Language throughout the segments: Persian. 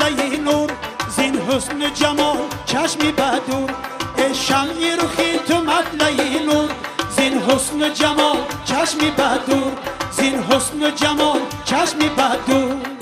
مطلع نور زین حسن و جمال چشمی بدور ای شمعی رخی تو مطلع نور زین حسن و جمال چشمی بدور زین حسن و جمال چشمی بدور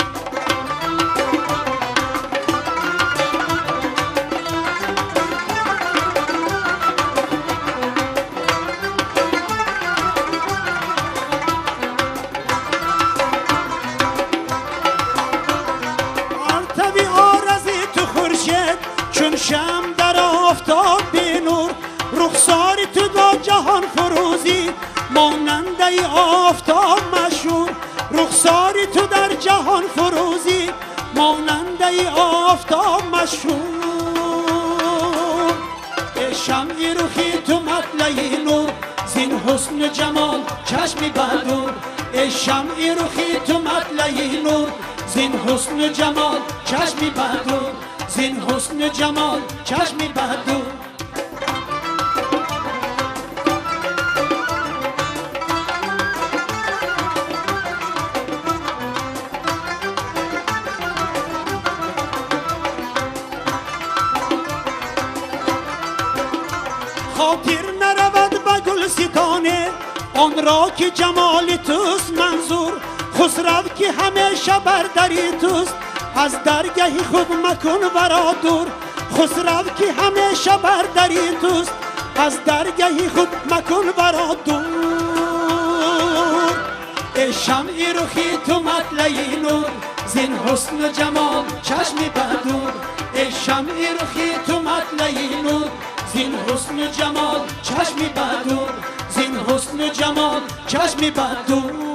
چون شم در آفتاب بی نور رخساری تو با جهان فروزی ماننده ای آفتاب مشهور رخساری تو در جهان فروزی ماننده ای آفتاب مشهور ای شمعی رخی تو مطلع نور زین حسن و جمال چشمی بدور ای شمعی رخی تو مطلع نور زین حسن و جمال چشمی بدور زین حسن و جمال چشمی بدور خاطر نرود به گلستانه آن را که جمال توست منظور خسرو که همیشه بر دری توست از درگهی خود مکن برا دور خسرو که همیشه بر دری توست از درگهی خود مکن برا دور ای شمعی رخی تو مطلع نور زین حسن و جمال چشمی بدور ای شمعی رخی تو مطلع نور زین حسن و جمال چشمی بدور زین حسن و جمال چشمی بدور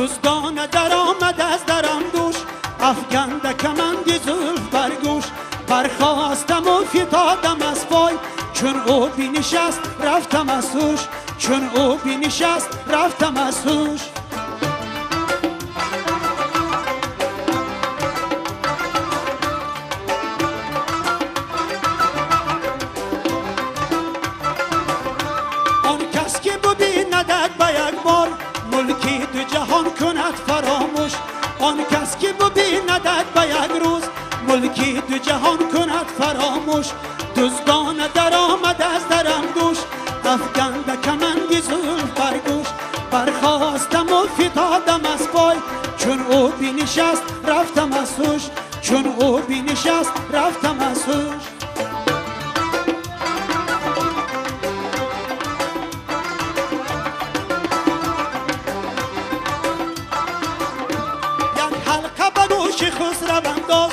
دزدان در آمد از درم دوش افگنده کمندی زلف بر گوش برخواستم و فتادم از پای چون او بینشست رفتم از هوش چون او بینشست رفتم از هوش آن کس که ببیندد به یک بار ملکی دو جهان کند فراموش آن کس که ببیندد به یک روز ملکی دو جهان کند فراموش دزدان در آمد از درم دوش افگنده کمندی زلف بر گوش برخواستم و فتادم از پای چون او بینشست رفتم از هوش چون او بینشست رفتم از هوش خسرو انداز